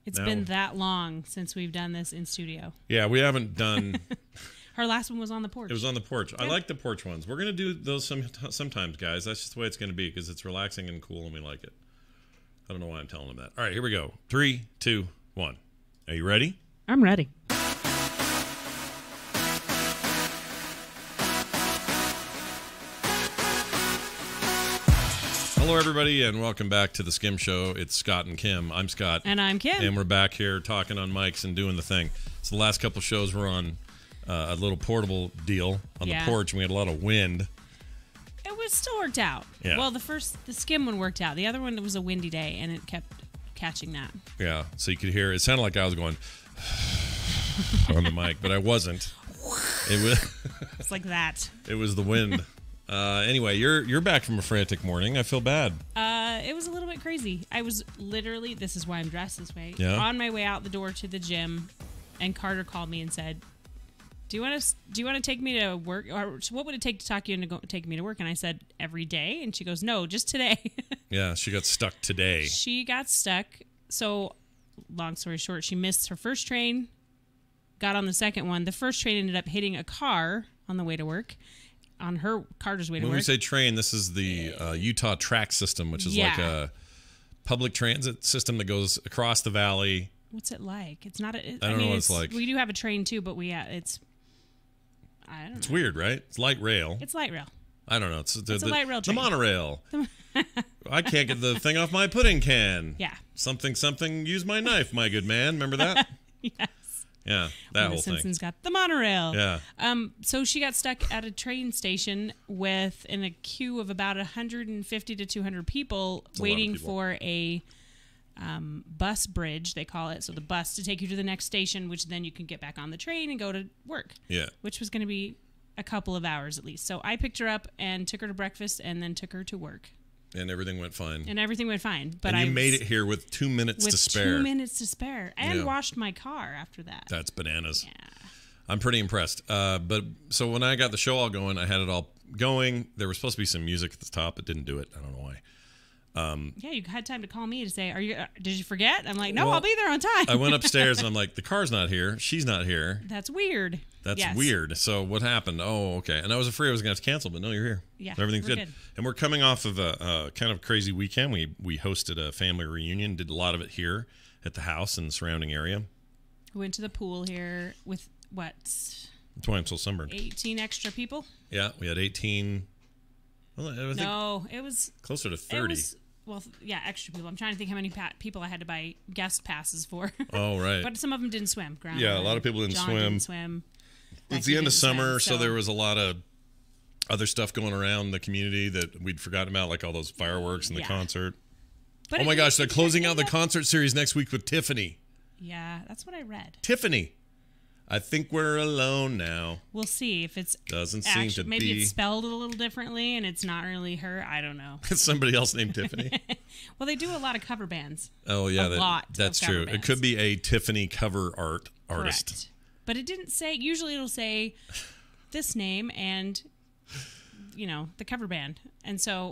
It's been that long since we've done this in studio. Yeah, we haven't done... Our last one was on the porch. It was on the porch. Yeah. I like the porch ones. We're going to do those sometimes, guys. That's just the way it's going to be because it's relaxing and cool and we like it. I don't know why I'm telling them that. All right, here we go. 3, 2, 1. Are you ready? I'm ready. Hello, everybody, and welcome back to the Skim Show. It's Scott and Kim. I'm Scott. And I'm Kim. And we're back here talking on mics and doing the thing. So the last couple shows were on a little portable deal on the porch, and we had a lot of wind. It was still worked out. Yeah. Well, the Skim one worked out. The other one, it was a windy day, and it kept catching that. Yeah, so you could hear, it sounded like I was going on the mic, but I wasn't. It was it's like that. It was the wind. Anyway, you're back from a frantic morning. I feel bad. It was a little bit crazy. I was literally, this is why I'm dressed this way, on my way out the door to the gym, and Carter called me and said, "Do you want to take me to work, or what would it take to talk you into taking me to work?" And I said, "Every day." And she goes, "No, just today." Yeah, she got stuck today. She got stuck. So, long story short, she missed her first train, got on the second one. The first train ended up hitting a car on the way to work. On Carter's way to work. When we say train, this is the Utah track system, which is like a public transit system that goes across the valley. What's it like? It's not. I don't know what it's like. We do have a train too, but it's. I don't know. It's weird, right? It's light rail. It's light rail. I don't know. It's a light rail train. The monorail. I can't get the thing off my pudding can. Yeah. Something. Use my knife, my good man. Remember that? Yes. Yeah, that whole thing. The Simpsons got the monorail. Yeah. So she got stuck at a train station in a queue of about 150 to 200 people waiting for a bus bridge, they call it. So the bus to take you to the next station, which then you can get back on the train and go to work. Yeah. Which was going to be a couple of hours at least. So I picked her up and took her to breakfast and then took her to work. And everything went fine. But you made it here with 2 minutes to spare. With 2 minutes to spare. And washed my car after that. That's bananas. Yeah. I'm pretty impressed. But so when I got the show all going, I had it all going. There was supposed to be some music at the top. It didn't do it. I don't know why. Yeah, you had time to call me to say, did you forget? I'm like, no, I'll be there on time. I went upstairs and I'm like, the car's not here. She's not here. That's weird. That's weird. So what happened? Oh, okay. And I was afraid I was going to have to cancel, but no, you're here. Yeah, everything's good. And we're coming off of a kind of crazy weekend. We hosted a family reunion, did a lot of it here at the house and the surrounding area. We went to the pool here with, what? That's why I'm so sunburned. 18 extra people? Yeah, we had 18. Well, it was closer to 30. Extra people. I'm trying to think how many people I had to buy guest passes for. Oh, right. But some of them didn't swim. Yeah, a lot of people didn't John swim. Didn't swim. It's the end of summer, so there was a lot of other stuff going around the community that we'd forgotten about, like all those fireworks and the concert. But oh my gosh, they're closing out the concert series next week with Tiffany. Yeah, that's what I read. Tiffany. I think we're alone now. We'll see if it's maybe it's spelled a little differently and it's not really her. I don't know. It's somebody else named Tiffany. Well, they do a lot of cover bands. Oh yeah, that's true. It could be a Tiffany cover artist. Correct. But it didn't say. Usually it'll say this name and the cover band, and so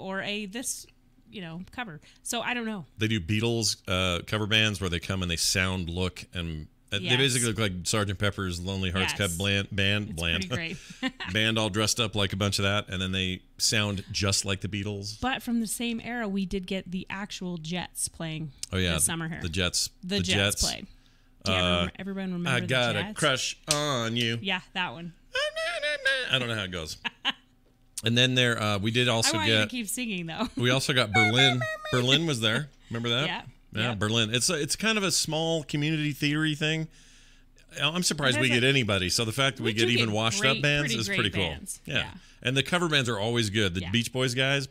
this cover. So I don't know. They do Beatles cover bands where they come and they sound, look, and they basically look like Sgt. Pepper's Lonely Hearts Club Band. Pretty great. Band all dressed up like a bunch of that, and then they sound just like the Beatles. But from the same era, we did get the actual Jets playing. Oh yeah, this summer here. The Jets. The Jets played. Do everyone remember I got the Jets? a crush on you. Yeah, that one. I don't know how it goes. And then we did also I want you to keep singing though. We also got Berlin. Berlin was there. Remember that? Yeah. Yeah, yep. Berlin. It's kind of a small community theatery thing. I'm surprised we get anybody. So the fact that we get even washed up bands is pretty cool. Yeah. And the cover bands are always good. The Beach Boys guys,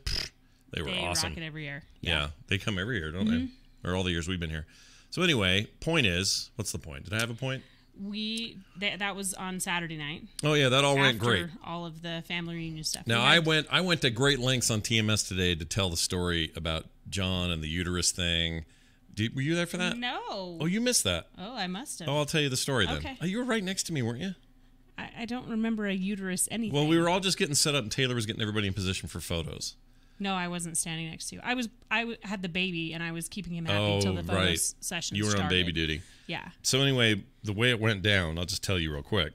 they were awesome. They rock it every year. Yeah. They come every year, don't they? Or all the years we've been here. So anyway, point is, what's the point? Did I have a point? That was on Saturday night. Oh yeah, that all went great. All of the family reunion stuff. Now I went to great lengths on TMS today to tell the story about John and the uterus thing. Were you there for that? No. Oh, you missed that. Oh, I must have. Oh, I'll tell you the story then. Okay. Oh, you were right next to me, weren't you? I don't remember a uterus anything. Well, we were all just getting set up, and Taylor was getting everybody in position for photos. No, I wasn't standing next to you. I had the baby, and I was keeping him happy until the photo session started. You were on baby duty. Yeah. So anyway, the way it went down, I'll just tell you real quick.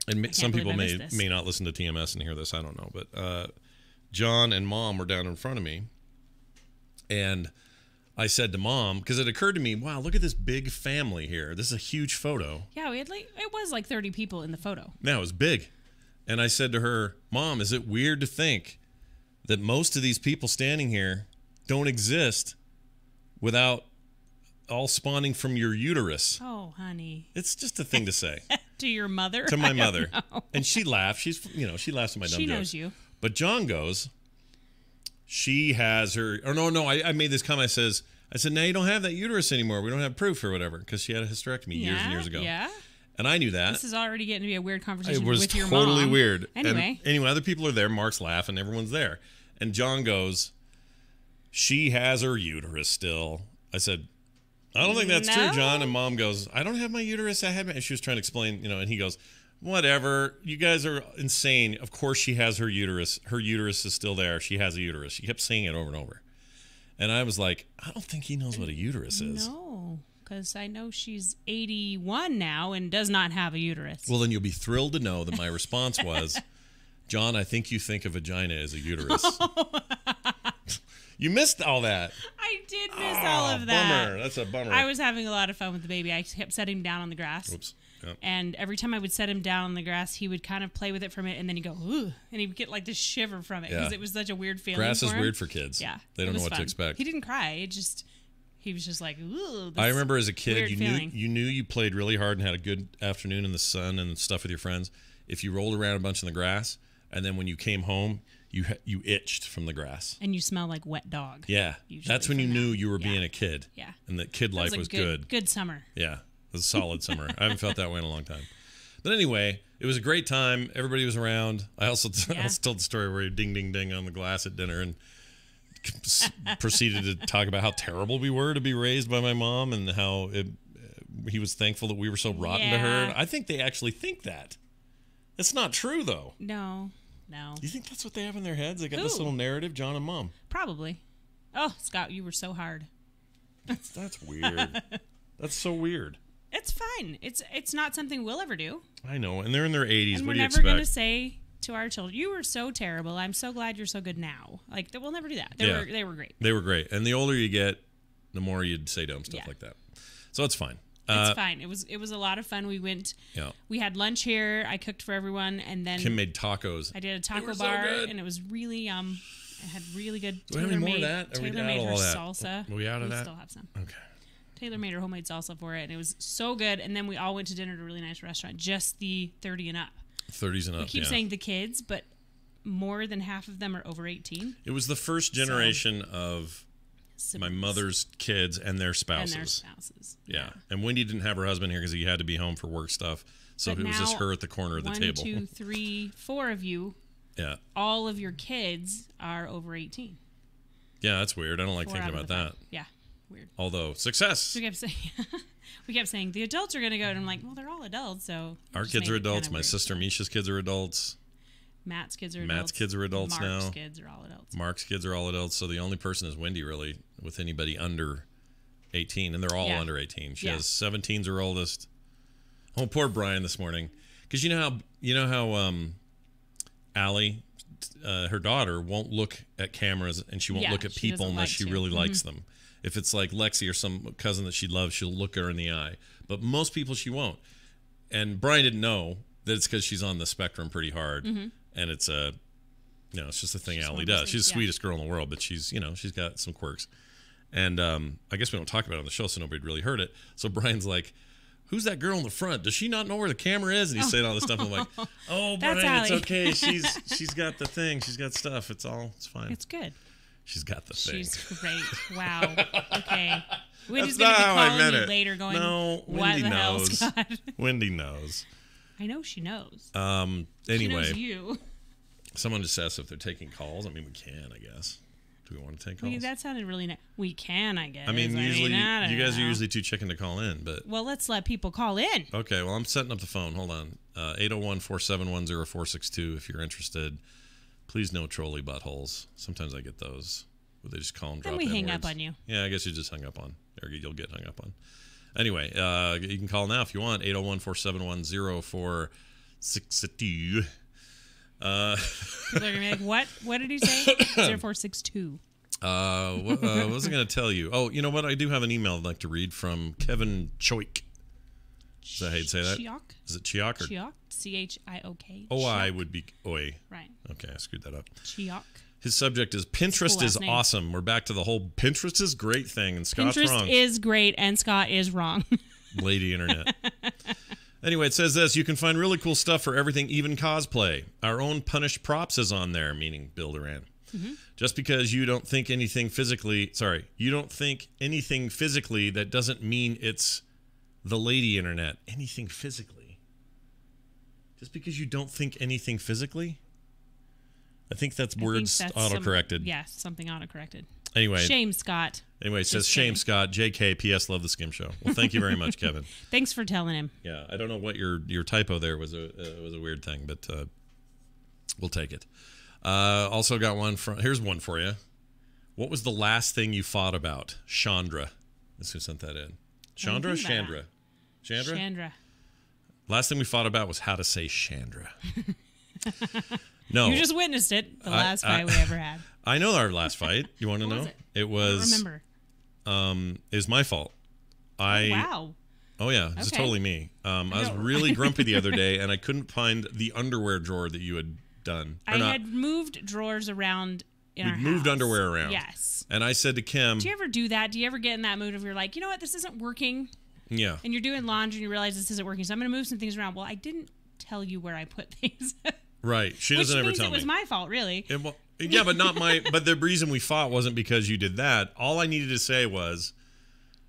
And some people may not listen to TMS and hear this. I don't know. But John and Mom were down in front of me. And I said to Mom, because it occurred to me, wow, look at this big family here. This is a huge photo. Yeah, it was like 30 people in the photo. No, it was big. And I said to her, Mom, is it weird to think that most of these people standing here don't exist without all spawning from your uterus? Oh, honey. It's just a thing to say. To your mother? To my mother. And she laughed. She laughs at my dumb jokes. She knows you. But John goes, she has her, or no, I made this comment. I said, now you don't have that uterus anymore. We don't have proof or whatever, because she had a hysterectomy years and years ago. Yeah. And I knew that. This is already getting to be a weird conversation with your mom. It was totally weird. Anyway, other people are there. Mark's laughing. Everyone's there. And John goes, she has her uterus still. I said, I don't think that's true, John. And Mom goes, I don't have my uterus. I had my... And she was trying to explain, and he goes, whatever. You guys are insane. Of course she has her uterus. Her uterus is still there. She has a uterus. She kept saying it over and over. And I was like, I don't think he knows what a uterus is. No, because I know she's 81 now and does not have a uterus. Well, then you'll be thrilled to know that my response was, John, I think you think a vagina as a uterus. You missed all that. I did miss all of that. Bummer. That's a bummer. I was having a lot of fun with the baby. I kept setting him down on the grass. Oops. Yep. And every time I would set him down on the grass, he would kind of play with it for a minute, and then he'd go, ooh, and he'd get like this shiver from it because it was such a weird feeling. Grass is weird for kids. Yeah. They don't know what to expect. He didn't cry. He was just like, ooh. I remember as a kid, you knew you played really hard and had a good afternoon in the sun and stuff with your friends if you rolled around a bunch in the grass, and then when you came home, you itched from the grass. And you smell like wet dog. Yeah. That's when you knew you were being a kid. Yeah. And that kid life was good. Good summer. Yeah. It was a solid summer. I haven't felt that way in a long time. But anyway, it was a great time. Everybody was around. I also told the story where he ding, ding, ding on the glass at dinner and proceeded to talk about how terrible we were to be raised by my mom and how he was thankful that we were so rotten to her. I think they actually think that. It's not true, though. No. You think that's what they have in their heads? They got this little narrative, John and Mom. Probably. Oh, Scott, you were so hard. That's weird. That's so weird. It's fine. It's not something we'll ever do. I know, and they're in their 80s. And what do you expect? We're never going to say to our children, "You were so terrible. I'm so glad you're so good now." Like we'll never do that. They were great. They were great, and the older you get, the more you'd say to them stuff like that. So it's fine. It's fine. It was a lot of fun. We went. Yeah. We had lunch here. I cooked for everyone, and then Kim made tacos. I did a taco bar, and it was really yum. It had really good. Do we have any more of that? Taylor made her salsa. Are we out of that? We still have some. Okay. Taylor made her homemade salsa for it, and it was so good. And then we all went to dinner at a really nice restaurant, just the 30 and up. 30s and up. We keep saying the kids, but more than half of them are over 18. It was the first generation of my mother's kids and their spouses. Yeah. And Wendy didn't have her husband here because he had to be home for work stuff. So it was just her at the corner of the table. 1, 2, 3, 4 of you. Yeah. All of your kids are over 18. Yeah, that's weird. I don't like thinking about that. Yeah. Weird. Although, success. So we kept saying the adults are going to go. And I'm like, well, they're all adults. So our kids are adults. My sister Misha's kids are adults. Matt's kids are adults. Mark's kids now. Mark's kids are all adults. Mark's kids are all adults. So the only person is Wendy, really, with anybody under 18. And they're all under 18. She has 17's her oldest. Oh, poor Brian this morning. Because you know how Allie, her daughter, won't look at cameras and she won't look at people unless she really likes them. If it's like Lexi or some cousin that she loves, she'll look her in the eye. But most people she won't. And Brian didn't know that it's because she's on the spectrum pretty hard. Mm-hmm. And it's it's just a thing Allie does. She's the sweetest girl in the world, but she's got some quirks. And I guess we don't talk about it on the show, so nobody'd really heard it. So Brian's like, who's that girl in the front? Does she not know where the camera is? And he's saying all this stuff. And I'm like, oh, Brian, it's okay. She's got the thing. She's got stuff. It's fine. It's good. She's got the thing. She's great. Wow. Okay. Wendy's going to be calling you later going, no, what the hell, Scott? Wendy knows. I know she knows. Anyway. She knows you. Someone just asked if they're taking calls. I mean, we can, I guess. Do we want to take calls? That sounded really nice. We can, I guess. I mean, usually you guys are usually too chicken to call in, but... Well, let's let people call in. Okay, well, I'm setting up the phone. Hold on. 801-471-0462 if you're interested. Please no trolley buttholes. Sometimes I get those where they just call them drop Then we hang words. up on you. Yeah, I guess you just hung up on. Or you'll get hung up on. Anyway, you can call now if you want. 801-471-0462. People are going to be like, what did he say? 0462. What was I going to tell you? Oh, you know what? I do have an email I'd like to read from Kevin Choik. Is that how you'd say that? Chiok? Is it Chiok or? Chiok? Chiok. O-I would be Oi. Right. Okay, I screwed that up. Chiok. His subject is Pinterest is awesome. We're back to the whole Pinterest is great thing, and Scott's wrong. Pinterest is great, and Scott is wrong. Lady Internet. Anyway, it says this. You can find really cool stuff for everything, even cosplay. Our own Punished Props is on there, meaning Bill Duran. Mm-hmm. Just because you don't think anything physically, that doesn't mean it's the Lady Internet. Anything physically. Just because you don't think anything physically? I think that's words autocorrected. Yes, something autocorrected. Anyway. Shame, Scott. Anyway, it says, shame, Scott. JK, PS, love the Skim Show. Well, thank you very much, Kevin. Thanks for telling him. Yeah, I don't know what your typo there was a weird thing, but we'll take it. Also got one from, here's one for you. What was the last thing you fought about? Chandra. That's who sent that in. Chandra or Chandra? Chandra? Chandra. Last thing we fought about was how to say Chandra. No. You just witnessed it, the last fight we ever had. I know our last fight. You want to know? Was it? It was. I don't remember. It was my fault. Wow. Oh, yeah. It's totally me. I was really grumpy the other day, and I couldn't find the underwear drawer that you had done. I had moved drawers around in our house. Moved underwear around. Yes. And I said to Kim. Do you ever do that? Do you ever get in that mood of you're like, you know what, this isn't working? Yeah. And you're doing laundry and you realize this isn't working, so I'm going to move some things around. Well, I didn't tell you where I put things. Right. She doesn't ever tell me. Which means it was my fault, really. Yeah, but not my. But the reason we fought wasn't because you did that. All I needed to say was,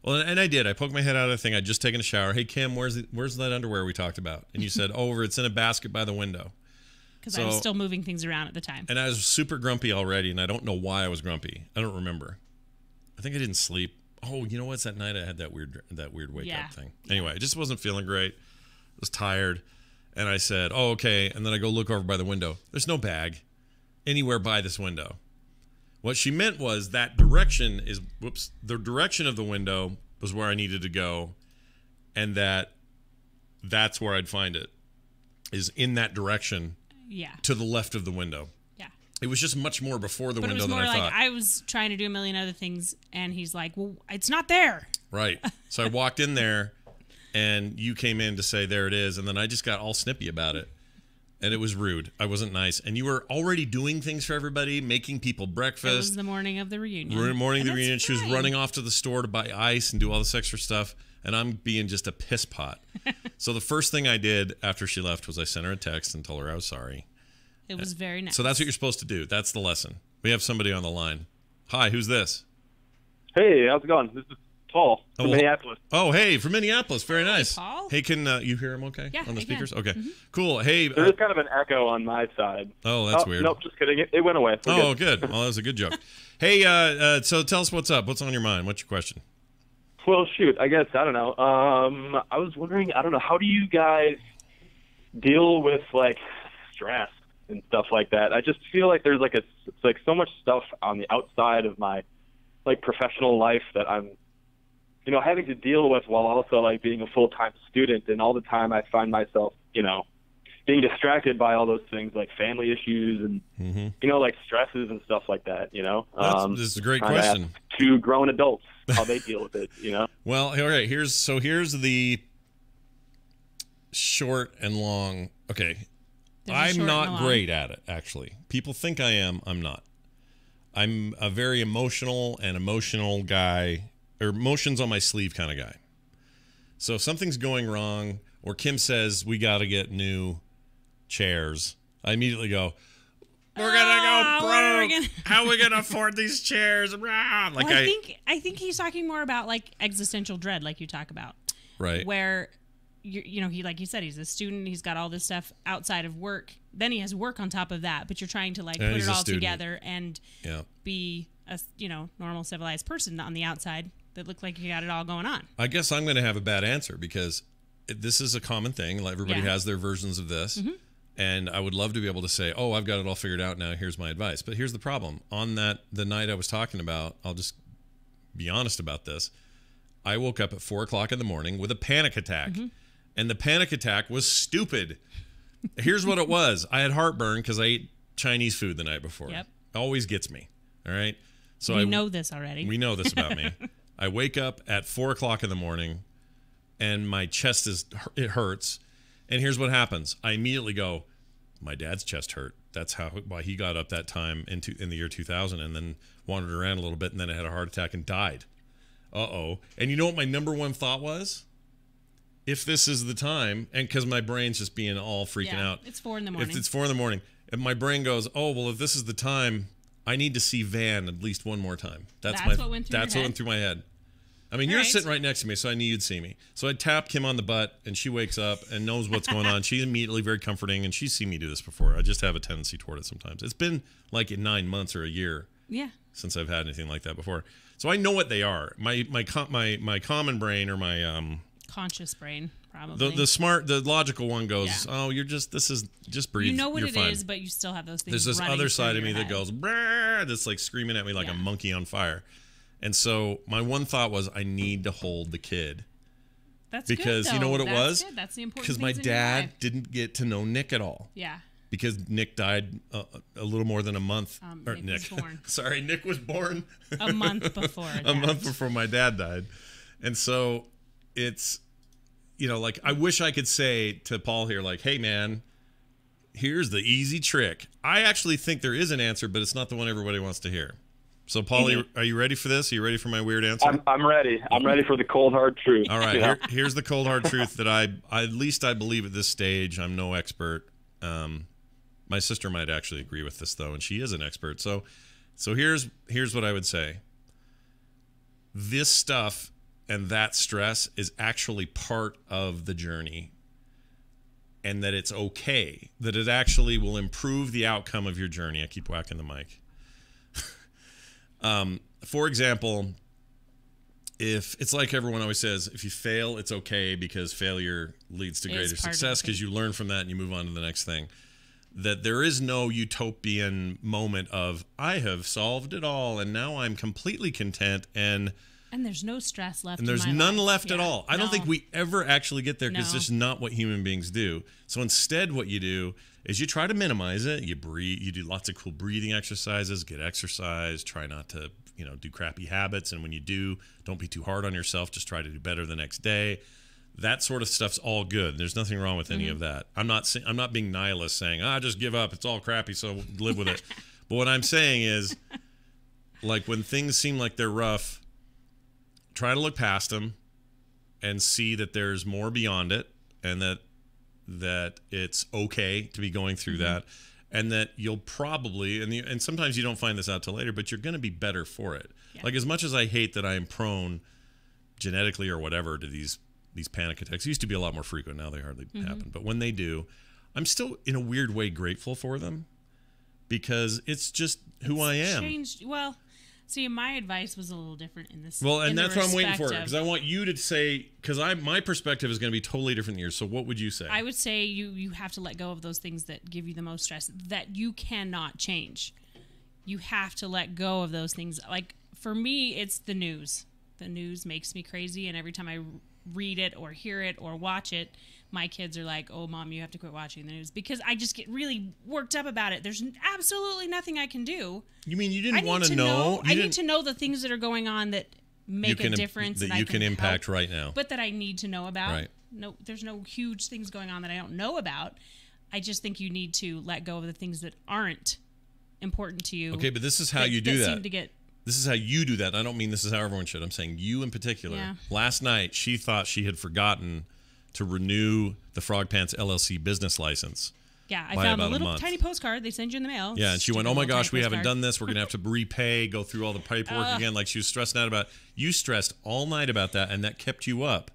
well, and I did. I poked my head out of the thing. I'd just taken a shower. Hey, Kim, where's that underwear we talked about? And you said, over. It's in a basket by the window. Because I was still moving things around at the time. And I was super grumpy already, and I don't know why I was grumpy. I don't remember. I think I didn't sleep. Oh, you know what's that night I had that weird wake up thing. Anyway, I just wasn't feeling great. I was tired. And I said, oh, okay. And then I go look over by the window. There's no bag anywhere by this window. What she meant was that direction is, the direction of the window was where I needed to go. And that's where I'd find it, is in that direction. Yeah. To the left of the window. Yeah. It was just much more before the window than I thought. But it was more like I was trying to do a million other things, and he's like, well, it's not there. Right. So I walked in there. And you came in to say, there it is. And then I just got all snippy about it. And it was rude. I wasn't nice. And you were already doing things for everybody, making people breakfast. It was the morning of the reunion. She was running off to the store to buy ice and do all this extra stuff. And I'm being just a piss pot. So the first thing I did after she left was I sent her a text and told her I was sorry. It was very nice. So that's what you're supposed to do. That's the lesson. We have somebody on the line. Hi, who's this? Hey, how's it going? This is Paul from Minneapolis. Oh, hey, from Minneapolis. Very nice. Hey, Paul. Hey, can you hear him okay? Yeah, on the speakers? can. Okay, Mm-hmm. Cool. Hey. There's kind of an echo on my side. Oh, that's weird. Nope, just kidding. It went away. We're good. Well, that was a good joke. Hey, so tell us what's up. What's on your mind? What's your question? Well, shoot, I guess, I don't know. I was wondering, how do you guys deal with, stress and stuff like that? I just feel like there's, so much stuff on the outside of my, professional life that I'm, having to deal with while also, being a full-time student. And all the time I find myself, being distracted by all those things like family issues and, stresses and stuff like that, This is a great question. To grown adults, how they deal with it, Well, all right, here's the short and long. Okay. I'm not great at it, actually. People think I am. I'm not. I'm a very emotional guy, or emotions on my sleeve kind of guy. So if something's going wrong, or Kim says we got to get new chairs, I immediately go, we're gonna go broke. How are we gonna afford these chairs? I think he's talking more about existential dread, like you talk about, right? Where he, like you said, he's a student. He's got all this stuff outside of work. Then he has work on top of that. But you're trying to put it all together and be a normal civilized person on the outside that look like you got it all going on. I guess I'm going to have a bad answer because this is a common thing. Everybody has their versions of this. Mm-hmm. And I would love to be able to say, oh, I've got it all figured out now. Here's my advice. But here's the problem. On the night I was talking about, I'll just be honest about this. I woke up at 4 o'clock in the morning with a panic attack. Mm-hmm. And the panic attack was stupid. Here's what it was. I had heartburn because I ate Chinese food the night before. Yep. It always gets me. All right. So we know this already. We know this about me. I wake up at 4 o'clock in the morning and my chest it hurts. And here's what happens. I immediately go, my dad's chest hurt. That's why he got up that time in the year 2000 and then wandered around a little bit and then I had a heart attack and died. Uh-oh. And you know what my number one thought was? If this is the time, and because my brain's just being all freaking out. It's 4 in the morning. If it's 4 in the morning, and my brain goes, oh, well, if this is the time, I need to see Van at least one more time. That's what went through my head. I mean, you're sitting right next to me, so I knew you'd see me. So I tap Kim on the butt, and she wakes up and knows what's going on. She's immediately very comforting, and she's seen me do this before. I just have a tendency toward it sometimes. It's been like in 9 months or a year since I've had anything like that before. So I know what they are. My common brain or my conscious brain, probably. The logical one goes, oh, this is just breathe. You know what you're it fine. Is, but you still have those things. There's this other side of me that goes, that's like screaming at me like a monkey on fire. And so my one thought was, I need to hold the kid. That's because good, you know what it was? Good. That's the important. Because my dad didn't get to know Nick at all. Yeah. Because Nick died a little more than a month. Nick was born. Sorry, Nick was born a month before. A month before my dad died, and so it's, like I wish I could say to Paul here, like, hey man, here's the easy trick. I actually think there is an answer, but it's not the one everybody wants to hear. So, Paul, are you ready for this? Are you ready for my weird answer? I'm ready. I'm ready for the cold, hard truth. All right, here's the cold, hard truth that at least I believe at this stage. I'm no expert. My sister might actually agree with this, though, and she is an expert. So here's what I would say. This stuff and that stress is actually part of the journey, and that it's okay, that it actually will improve the outcome of your journey. I keep whacking the mic. For example, if it's like everyone always says, if you fail, it's okay because failure leads to greater success because you learn from that and you move on to the next thing. That there is no utopian moment of, I have solved it all and now I'm completely content and there's no stress left. And there's none left at all. I don't think we ever actually get there because it's just not what human beings do. So instead what you do is you try to minimize it. You breathe. You do lots of cool breathing exercises, get exercise, try not to, do crappy habits. And when you do, don't be too hard on yourself. Just try to do better the next day. That sort of stuff's all good. There's nothing wrong with any of that. I'm not being nihilist saying, just give up. It's all crappy, so live with it. But what I'm saying is, like, when things seem like they're rough, try to look past them and see that there's more beyond it, and that it's okay to be going through that, and that you'll probably, and sometimes you don't find this out till later, but you're going to be better for it. Yeah. Like, as much as I hate that I am prone genetically or whatever to these panic attacks, used to be a lot more frequent. Now they hardly happen. But when they do, I'm still in a weird way grateful for them because it's just who I am. Changed. Well, see, my advice was a little different in this. Well, and that's what I'm waiting for, because I want you to say, because my perspective is going to be totally different than yours. So what would you say? I would say you have to let go of those things that give you the most stress that you cannot change. You have to let go of those things. Like, for me, it's the news. The news makes me crazy, and every time I read it or hear it or watch it, my kids are like, oh, Mom, you have to quit watching the news, because I just get really worked up about it. There's absolutely nothing I can do. You mean you didn't want to know? I need to know the things that are going on that make a difference. That you can impact right now. But that I need to know about. Right. No, there's no huge things going on that I don't know about. I just think you need to let go of the things that aren't important to you. Okay, but this is how you do that. This is how you do that. I don't mean this is how everyone should. I'm saying you in particular. Yeah. Last night, she thought she had forgotten to renew the Frog Pants LLC business license. Yeah, I found a little tiny postcard they send you in the mail. Yeah, and she went, oh my gosh, we haven't done this. We're going to have to repay, go through all the paperwork again. Like, she was stressing out about it. You stressed all night about that, and that kept you up.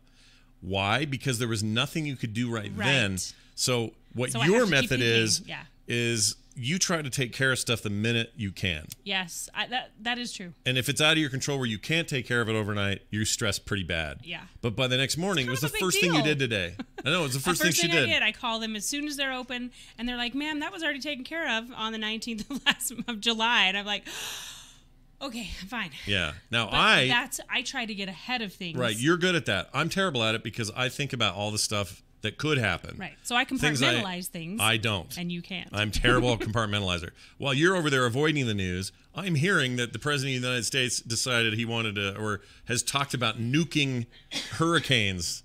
Why? Because there was nothing you could do right then. So what your method is you try to take care of stuff the minute you can. Yes, that is true. And if it's out of your control where you can't take care of it overnight, you're stressed pretty bad. Yeah. But by the next morning, it was the first thing you did today. I know, it was the first thing she did. I call them as soon as they're open, and they're like, ma'am, that was already taken care of on the 19th of July. And I'm like, okay, fine. Yeah. Now, I try to get ahead of things. Right. You're good at that. I'm terrible at it because I think about all the stuff that could happen. Right. So I compartmentalize things. I don't. And you can't. I'm terrible at compartmentalizer. While you're over there avoiding the news, I'm hearing that the President of the United States decided he wanted to, or has talked about nuking hurricanes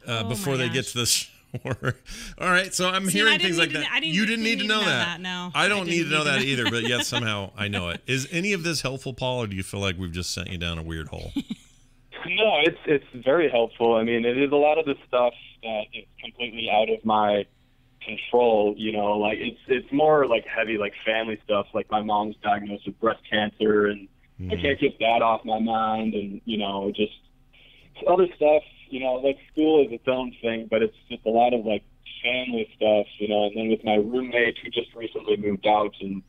before they get to the shore. All right. So I'm hearing things like that. You didn't need to know that. No. I don't need to know that either, but yet somehow I know it. Is any of this helpful, Paul, or do you feel like we've just sent you down a weird hole? No, it's very helpful. I mean, it is a lot of the stuff that is completely out of my control. You know, like it's more like heavy, like family stuff. Like my mom's diagnosed with breast cancer, and I can't get that off my mind. And you know, just other stuff. You know, like school is its own thing, but it's just a lot of like family stuff. You know, and then with my roommate who just recently moved out, and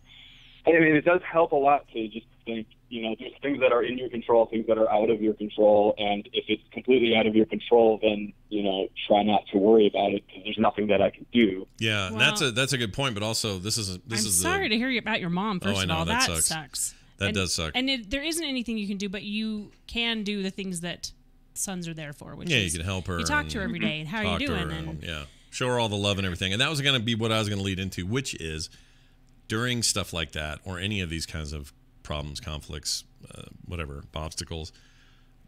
I mean, it does help a lot to just think, you know, there's things that are in your control, things that are out of your control, and if it's completely out of your control, then, you know, try not to worry about it because there's nothing that I can do. Yeah, well, that's a good point, but also I'm sorry to hear about your mom, first of all. That sucks. That does suck. And there isn't anything you can do, but you can do the things that sons are there for, which is you can help her. You talk to her every day, and how are you doing? And show her all the love and everything. And that was going to be what I was going to lead into, which is during stuff like that or any of these kinds of problems, conflicts, whatever, obstacles,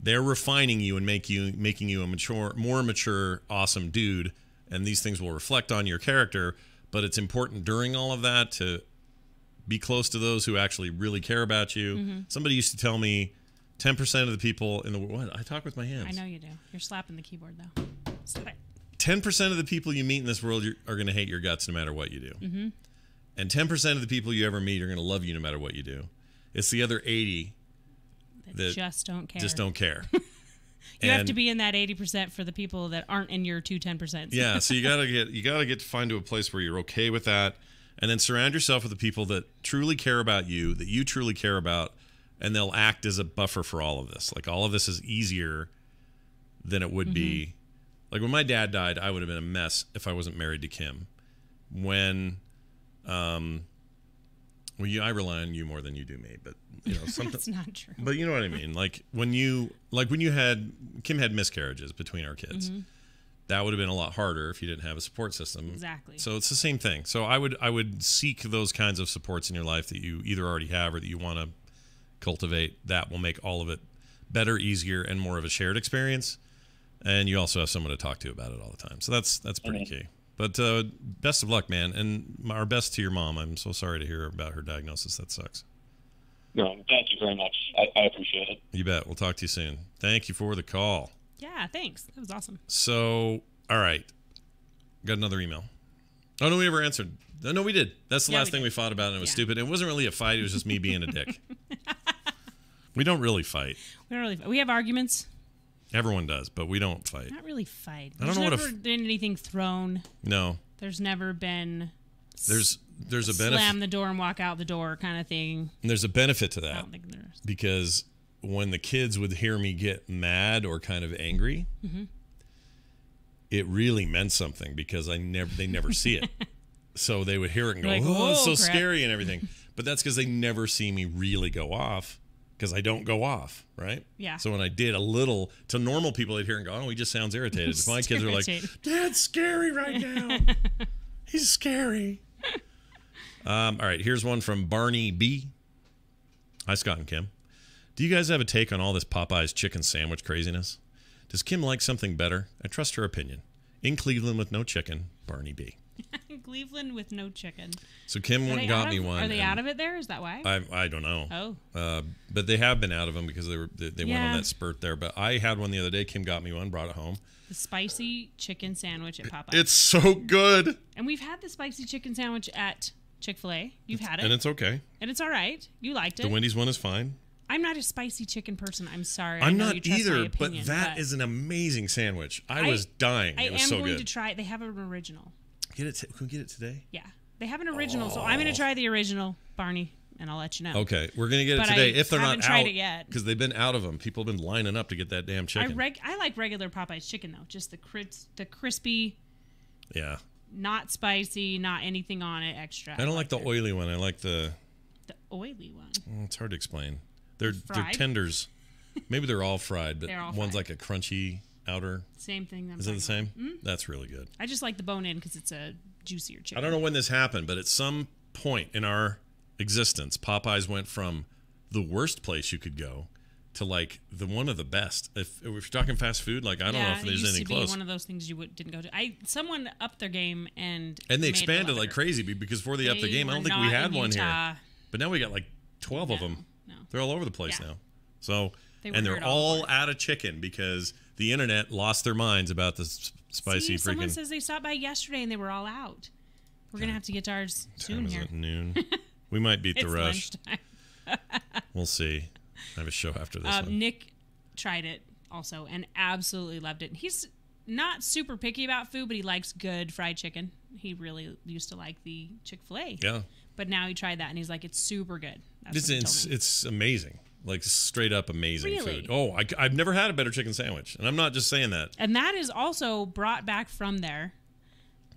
they're refining you and making you a more mature, awesome dude. And these things will reflect on your character. But it's important during all of that to be close to those who actually really care about you. Mm-hmm. Somebody used to tell me 10% of the people in the world. I talk with my hands. I know you do. You're slapping the keyboard, though. Stop it. 10% of the people you meet in this world are going to hate your guts no matter what you do. Mm-hmm. And 10% of the people you ever meet are going to love you no matter what you do. It's the other 80 that just don't care. Just don't care. You have to be in that 80% for the people that aren't in your 10%. Yeah, so you gotta get to find to a place where you're okay with that, and then surround yourself with the people that truly care about you, that you truly care about, and they'll act as a buffer for all of this. Like all of this is easier than it would be. Like when my dad died, I would have been a mess if I wasn't married to Kim. When I rely on you more than you do me, but you know something. That's not true. But you know what I mean. Like when Kim had miscarriages between our kids, that would have been a lot harder if you didn't have a support system. Exactly. So it's the same thing. So I would seek those kinds of supports in your life that you either already have or that you want to cultivate. That will make all of it better, easier, and more of a shared experience. And you also have someone to talk to about it all the time. So that's pretty key. But best of luck, man, and our best to your mom. I'm so sorry to hear about her diagnosis. That sucks. No, thank you very much. I appreciate it. You bet. We'll talk to you soon. Thank you for the call. Yeah, thanks. That was awesome. So, all right. Got another email. Oh, no, we never answered. No, we did. That's the last thing we fought about, and it was stupid. It wasn't really a fight. It was just me being a dick. We don't really fight. We have arguments. Everyone does, but we don't fight. Not really fight. There's never been anything thrown. No. There's never been. There's a benefit. Slam the door and walk out the door kind of thing. And there's a benefit to that. I don't think there is. Because when the kids would hear me get mad or kind of angry, it really meant something because they never see it. So they would hear it and go, "Oh, it's so scary," and everything. But that's because they never see me really go off. Because I don't go off, right? Yeah. So when I did a little, to normal people, they'd hear and go, "Oh, he just sounds irritated." My kids are like, "Dad's scary right now. He's scary." All right, here's one from Barney B. Hi, Scott and Kim. Do you guys have a take on all this Popeye's chicken sandwich craziness? Does Kim like something better? I trust her opinion. In Cleveland with no chicken, Barney B. Cleveland with no chicken. So Kim went and got me one. Are they out of it there? Is that why? I don't know. Oh. But they have been out of them because they went on that spurt there. But I had one the other day. Kim got me one, brought it home. The spicy chicken sandwich at Popeyes. It's so good. And we've had the spicy chicken sandwich at Chick-fil-A. You've had it. And it's okay. And it's all right. You liked it. The Wendy's one is fine. I'm not a spicy chicken person. I'm sorry. I'm not either, but that is an amazing sandwich. I was dying. It was so good. I am going to try it. They have an original. Can we get it today? Yeah. They have an original, so I'm going to try the original, Barney, and I'll let you know. Okay, we're going to get it today if they're not out. Tried it yet because they've been out of them. People have been lining up to get that damn chicken. I like regular Popeye's chicken though, just the crispy. Yeah. Not spicy, not anything on it extra. I don't like the oily one. I like the oily one. It's hard to explain. They're tenders. Maybe they're all fried, but one's like a crunchy outer. Same thing. Is it the same? Mm-hmm. That's really good. I just like the bone in because it's a juicier chicken. I don't know when this happened, but at some point in our existence, Popeyes went from the worst place you could go to like one of the best. If you're talking fast food, like I don't know if there's any close. Be one of those things you didn't go to. Someone upped their game and they expanded like crazy because before they upped the game, I don't think we had one here. But now we got like 12 of them. No. They're all over the place now. So they're all out of chicken because the internet lost their minds about the spicy freaking. Someone says they stopped by yesterday and they were all out. We're gonna have to get to ours soon here. At noon. We might beat the rush. Lunchtime. We'll see. I have a show after this one. Nick tried it also and absolutely loved it. He's not super picky about food, but he likes good fried chicken. He really used to like the Chick-fil-A. Yeah. But now he tried that and he's like, it's super good. It's amazing. Like straight up amazing food. Oh, I've never had a better chicken sandwich. And I'm not just saying that. And that is also brought back from there.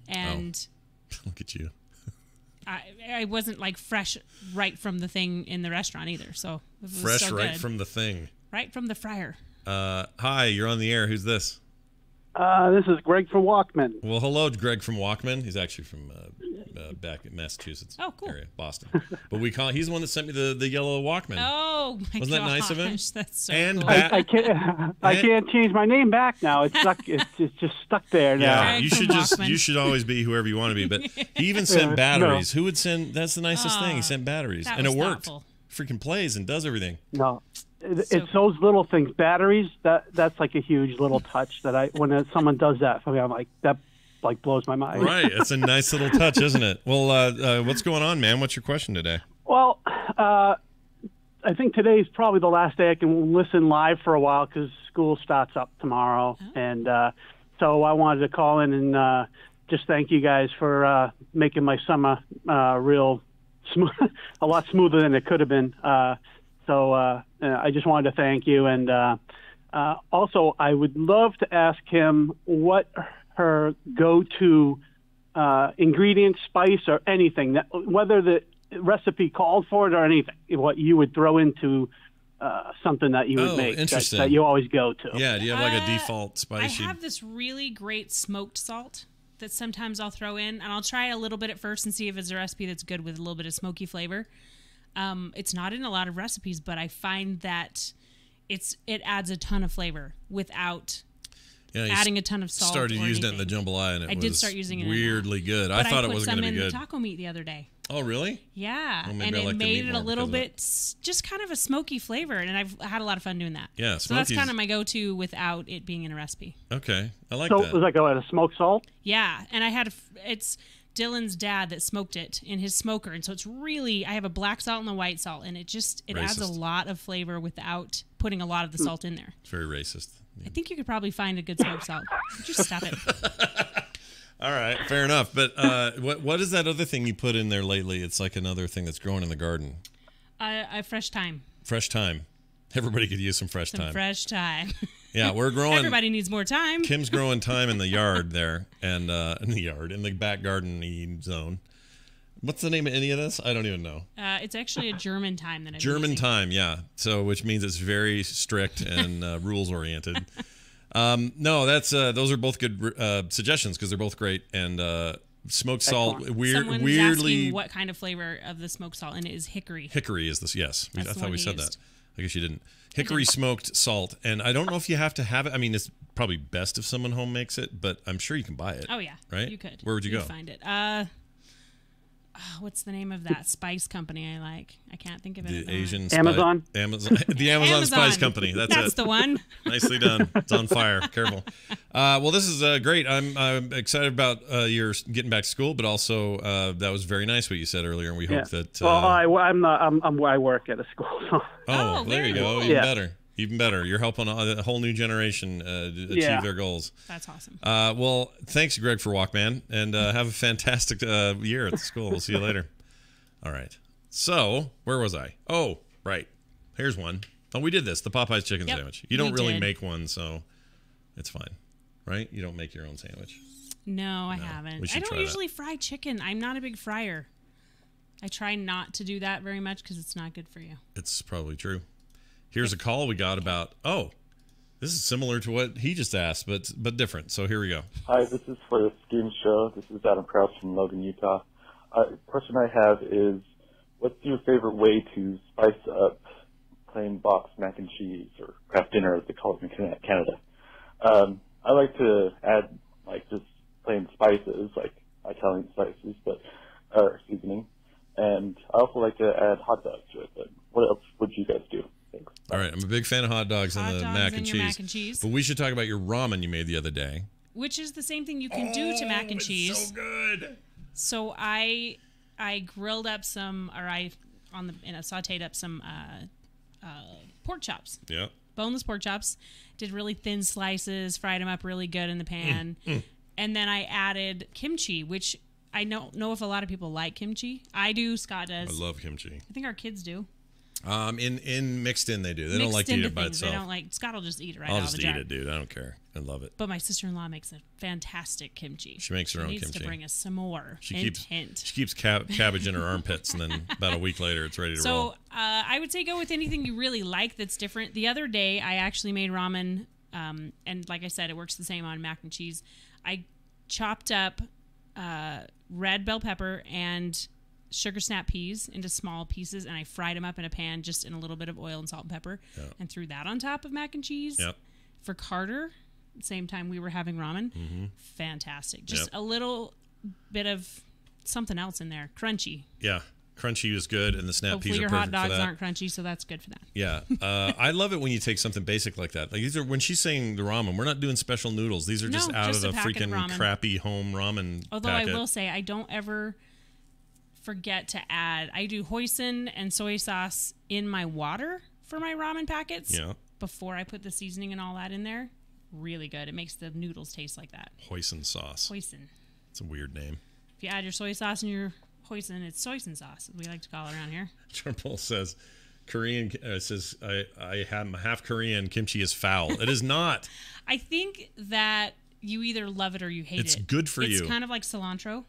And look at you. I wasn't like fresh right from the thing in the restaurant either. So it was fresh so right good. From the thing. Right from the fryer. Hi, you're on the air. Who's this? This is Greg from Walkman. Well, hello, Greg from Walkman. He's actually from back in Massachusetts area, Boston. But he's the one that sent me the yellow Walkman. Oh my gosh. Wasn't that nice of him? That's so and cool. I can't change my name back now. It's stuck. It's just stuck there now. Yeah, you should always be whoever you want to be. But he even sent batteries. No. Who would send? That's the nicest thing. He sent batteries, and it worked. Thoughtful. Freaking plays and does everything. No. It's those little things. Batteries, that's like a huge little touch that when someone does that for me, I'm like, that like blows my mind. Right. It's a nice little touch, isn't it? Well, what's going on, man? What's your question today? Well, I think today is probably the last day I can listen live for a while because school starts up tomorrow. Oh. And so I wanted to call in and just thank you guys for making my summer real smooth, a lot smoother than it could have been. So I just wanted to thank you. And also, I would love to ask him what her go-to ingredient, spice, or anything, whether the recipe called for it or anything, what you would throw into something that you would make that you always go to. Yeah, do you have like a default spicy? I have this really great smoked salt that sometimes I'll throw in, and I'll try a little bit at first and see if it's a recipe that's good with a little bit of smoky flavor. It's not in a lot of recipes, but I find that it adds a ton of flavor without adding a ton of salt. Started using it in the jambalaya, and I did start using it weirdly good. I thought it was going to be good. I put some in taco meat the other day. Oh, really? Yeah, and it made it a little bit just kind of a smoky flavor, and I've had a lot of fun doing that. Yeah, so that's kind of my go-to without it being in a recipe. Okay, I like that. So was that a smoked salt? Yeah, and I had it's Dylan's dad that smoked it in his smoker, and so it's really, I have a black salt and a white salt, and it adds a lot of flavor without putting a lot of the salt in there. It's very racist. Yeah. I think you could probably find a good smoked salt. Just stop it. All right, fair enough. But what is that other thing you put in there lately? It's like another thing that's growing in the garden. Fresh thyme. Fresh thyme. Everybody could use some fresh thyme. Fresh thyme. Yeah, we're growing. Everybody needs more time. Kim's growing thyme in the yard there, and in the back garden zone. What's the name of any of this? I don't even know. It's actually a German thyme that I'm German using. thyme, yeah. So which means it's very strict and rules oriented. No, those are both good suggestions because they're both great. And smoked salt, Someone's weirdly. Asking what kind of flavor of the smoked salt, and it is hickory. Hickory is this? Yes, I thought we said used. that. I guess you didn't. Hickory smoked salt, and I don't know if you have to have it. I mean, it's probably best if someone home makes it, but I'm sure you can buy it. Oh yeah, right? You could. Where would you go? Find it. What's the name of that spice company I like? I can't think of it. The Asian Amazon. The Amazon Spice Company. That's the one. Nicely done. It's on fire. Careful. Well, this is great. I'm excited about your getting back to school, but also that was very nice what you said earlier, and we hope that. Well, I work at a school. So. Oh, there you go. Cool. Even better. Even better. You're helping a whole new generation achieve their goals. That's awesome. Well, thanks, Greg, for Walkman, and have a fantastic year at the school. We'll see you later. All right. So, where was I? Oh, right. Here's one. Oh, we did this, the Popeye's chicken sandwich. You don't really make one, so it's fine, right? You don't make your own sandwich. No, I haven't. I don't usually fry chicken. I'm not a big fryer. I try not to do that very much because it's not good for you. It's probably true. Here's a call we got about, this is similar to what he just asked, but different. So here we go. Hi, this is for the Skim show. This is Adam Krause from Logan, Utah. Question I have is, what's your favorite way to spice up plain box mac and cheese, or Kraft dinner as they call it in Canada? I like to add just plain spices, like Italian spices, or seasoning. And I also like to add hot dogs to it. But what else would you guys do? Thanks. All right, I'm a big fan of hot dogs and the mac and cheese. But we should talk about your ramen you made the other day. Which is the same thing you can do to mac and cheese. So good. So I grilled up some, or sautéed up some pork chops. Yeah. Boneless pork chops. Did really thin slices, fried them up really good in the pan. And then I added kimchi, which I don't know if a lot of people like kimchi. I do. Scott does. I love kimchi. I think our kids do. In mixed in they do. They don't like to eat it by itself. They don't like. Scott will just eat it right I'll out of the jar. just eat it, dude. I don't care. I love it. But my sister-in-law makes a fantastic kimchi. She makes her own kimchi. She needs to bring us some more. She keeps cabbage in her armpits, and then about a week later, it's ready to roll. So I would say go with anything you really like that's different. The other day, I actually made ramen, and like I said, it works the same on mac and cheese. I chopped up red bell pepper and sugar snap peas into small pieces, and I fried them up in a pan just in a little bit of oil and salt and pepper, and threw that on top of mac and cheese. Yep. For Carter, same time we were having ramen. Fantastic. Just a little bit of something else in there. Crunchy. Yeah. Crunchy is good, and the snap peas are perfect for that. Hopefully your hot dogs aren't crunchy, so that's good for that. Yeah. I love it when you take something basic like that. Like when she's saying the ramen, we're not doing special noodles. These are just out of the freaking crappy home ramen Although packet. I will say, I don't ever forget to add. I do hoisin and soy sauce in my water for my ramen packets. Yeah. Before I put the seasoning and all that in there. Really good. It makes the noodles taste like that. Hoisin sauce. Hoisin. It's a weird name. If you add your soy sauce and your hoisin, it's soysin sauce, as we like to call it around here. Turnbull says, Korean says I am half Korean. Kimchi is foul. It is not. I think that you either love it or you hate it. It's good for you. It's kind of like cilantro.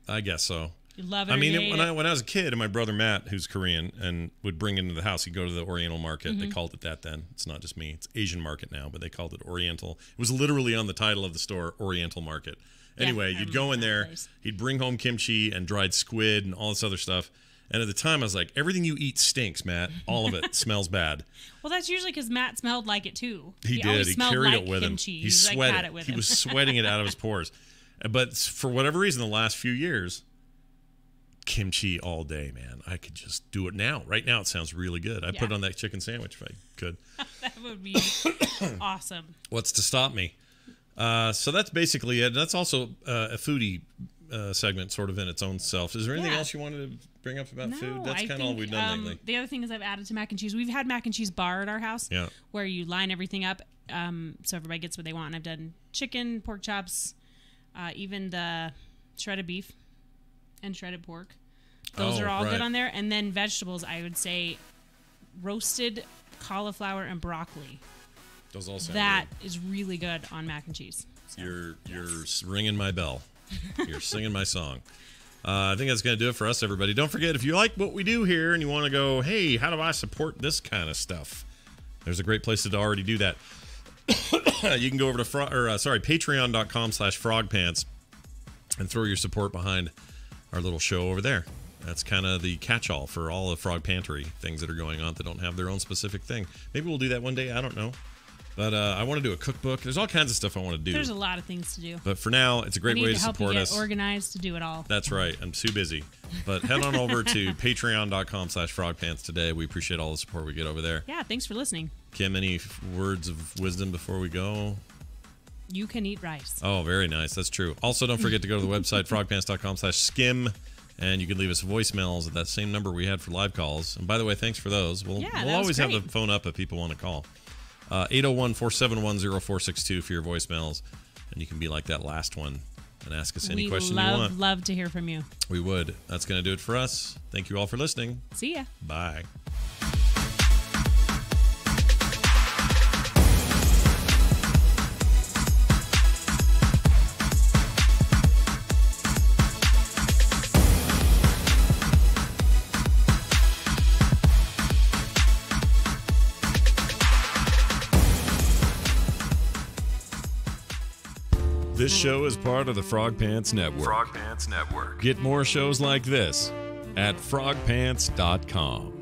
I guess so. You love it. I mean, when I was a kid, and my brother Matt, who's Korean, and would bring into the house, he'd go to the Oriental Market. They called it that then. It's not just me. It's Asian Market now, but they called it Oriental. It was literally on the title of the store, Oriental Market. Anyway, you'd go in there. He'd bring home kimchi and dried squid and all this other stuff. And at the time, I was like, everything you eat stinks, Matt. All of it smells bad. Well, that's usually because Matt smelled like it, too. He did. He carried it with him. He sweated it. He was sweating it out of his pores. But for whatever reason, the last few years, kimchi all day, man. I could just do it now. Right now, it sounds really good. I'd put it on that chicken sandwich if I could. That would be awesome. What's to stop me? So that's basically it. That's also a foodie segment sort of in its own self. Is there anything else you wanted to bring up about food? That's kind of all we've done lately. The other thing is I've added to mac and cheese. We've had mac and cheese bar at our house where you line everything up so everybody gets what they want. And I've done chicken, pork chops, even the shredded beef and shredded pork. Those are all good on there. And then vegetables, I would say roasted cauliflower and broccoli. Those all sound That is really good on mac and cheese. So, you're ringing my bell. You're singing my song. I think that's going to do it for us, everybody. Don't forget, if you like what we do here and you want to go, hey, how do I support this kind of stuff? There's a great place to already do that. You can go over to patreon.com/frogpants and throw your support behind our little show over there. That's kind of the catch-all for all the Frog Pantry things that are going on that don't have their own specific thing. Maybe we'll do that one day. I don't know. But I want to do a cookbook. There's all kinds of stuff I want to do. There's a lot of things to do. But for now, it's a great way to support us. We need to help you get organized to do it all. That's right. I'm too busy. But head on over to patreon.com/frogpants today. We appreciate all the support we get over there. Yeah, thanks for listening. Kim, any words of wisdom before we go? You can eat rice. Oh, very nice. That's true. Also, don't forget to go to the website, frogpants.com/skim. And you can leave us voicemails at that same number we had for live calls. And by the way, thanks for those. We'll always have the phone up if people want to call. 801-471-0462 for your voicemails. And you can be like that last one and ask us any question you want. We love to hear from you. We would. That's going to do it for us. Thank you all for listening. See ya. Bye. This show is part of the Frog Pants Network. Frog Pants Network. Get more shows like this at frogpants.com.